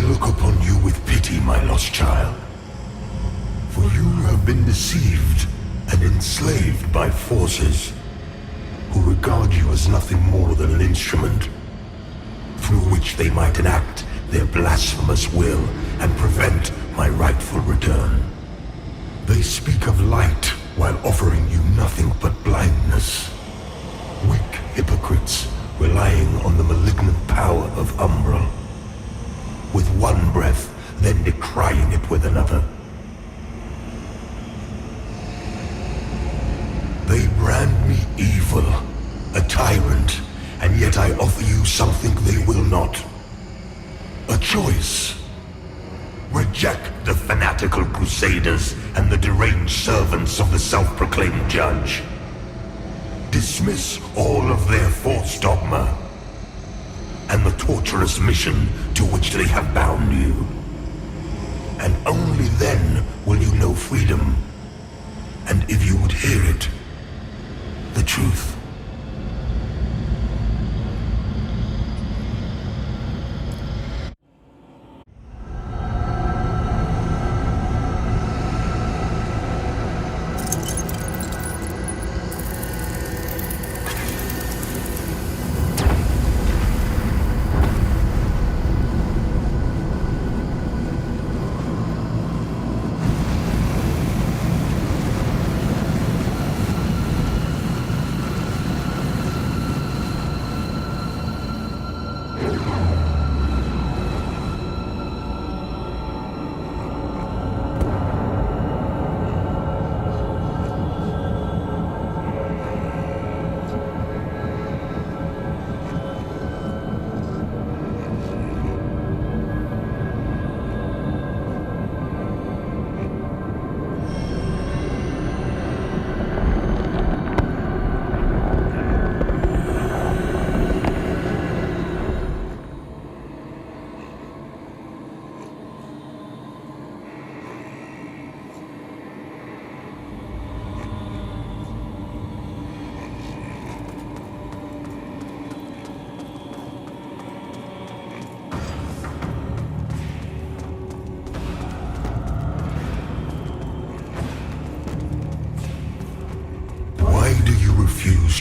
look upon you with pity, my lost child. For you have been deceived and enslaved by forces who regard you as nothing more than an instrument through which they might enact their blasphemous will and prevent my rightful return. They speak of light while offering you nothing but blindness. Weak hypocrites relying on the malignant power of Umbral. With one breath, then decrying it with another. They brand me evil, a tyrant, and yet I offer you something they will not. A choice. Reject the fanatical crusaders and the deranged servants of the self-proclaimed judge. Dismiss all of their false dogma and the torturous mission to which they have bound you. And only then will you know freedom. And if you would hear it, the truth.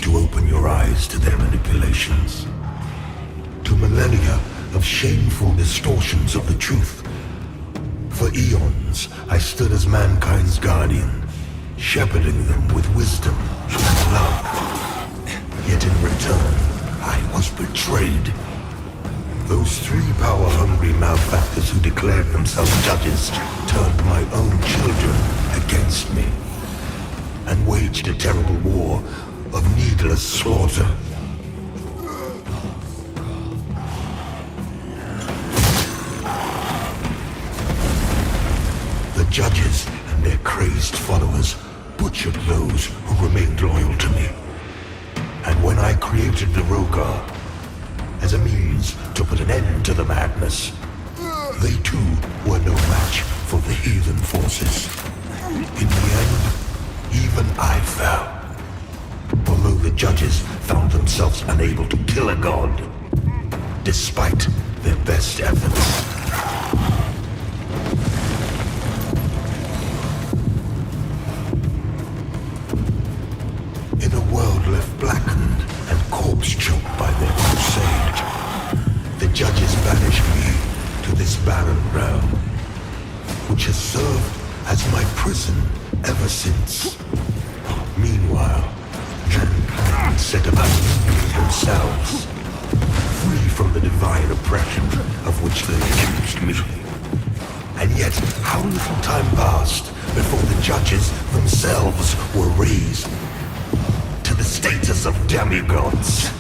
To open your eyes to their manipulations, to millennia of shameful distortions of the truth. For eons, I stood as mankind's guardian, shepherding them with wisdom and love. Yet in return, I was betrayed. Those three power-hungry malefactors who declared themselves judges turned my own children against me and waged a terrible war of needless slaughter. The judges and their crazed followers butchered those who remained loyal to me. And when I created the Rogar as a means to put an end to the madness, they too were no match for the heathen forces. In the end, even I fell. Although the judges found themselves unable to kill a god, despite their best efforts. In a world left blackened and corpse-choked by their crusade, the judges banished me to this barren realm, which has served as my prison ever since. Meanwhile, mankind set about healing themselves, free from the divine oppression of which they accused me. And yet, how little time passed before the judges themselves were raised to the status of demigods,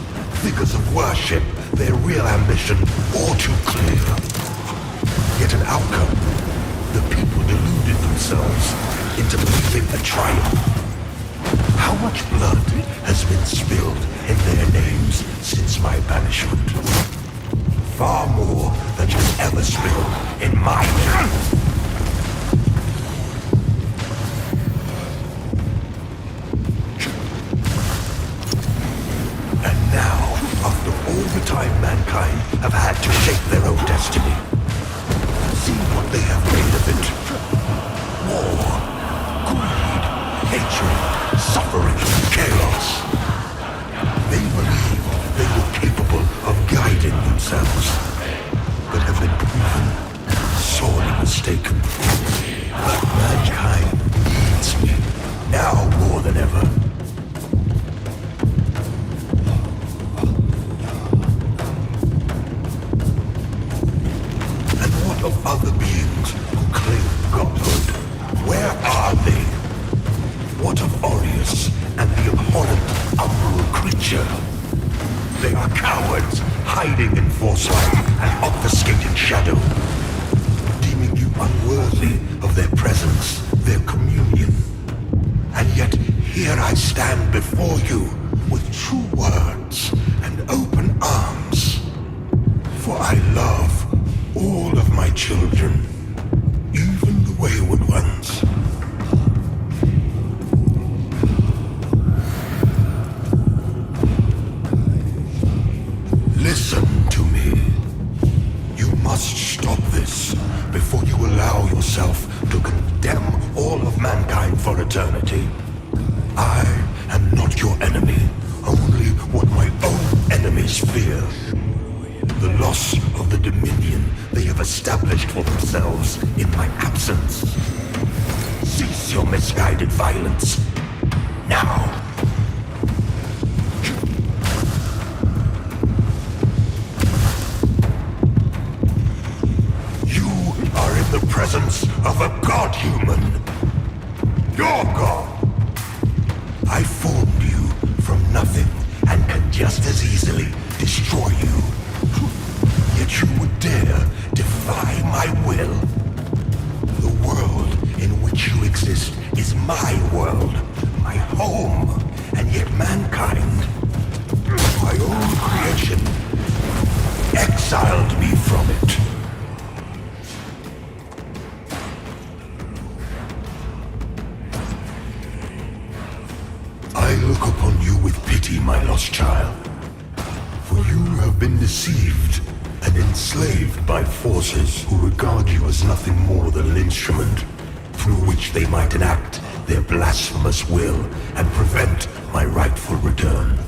figures of worship, their real ambition all too clear. Yet an outcome, the people deluded themselves into believing a triumph. How much blood has been spilled in their names since my banishment? Far more than was ever spilled in my name. And now, after all the time mankind have had to shape their own destiny, they have made of it. War, greed, hatred, suffering, chaos. They believe they were capable of guiding themselves, but have been proven sorely mistaken. But mankind needs me, now more than ever. And what of other beings who claim godhood? Where are they? What of Aureus and the abhorrent umbral creature? They are cowards, hiding in foresight and obfuscating shadow, deeming you unworthy of their presence, their communion. And yet here I stand before you with true words and open arms. For I love all of my children, even the wayward ones. Listen to me. You must stop this before you allow yourself to condemn all of mankind for eternity. I am not your enemy, only what my own enemies fear. The loss of the dominion they have established for themselves in my absence. Cease your misguided violence. Now. You are in the presence of a god-human. Your god. I formed you from nothing and can just as easily destroy you. Yet you would dare defy my will. The world in which you exist is my world, my home, and yet mankind, my own creation, exiled me from it. I look upon you with pity, my lost child, for you have been deceived and enslaved by forces who regard you as nothing more than an instrument through which they might enact their blasphemous will and prevent my rightful return.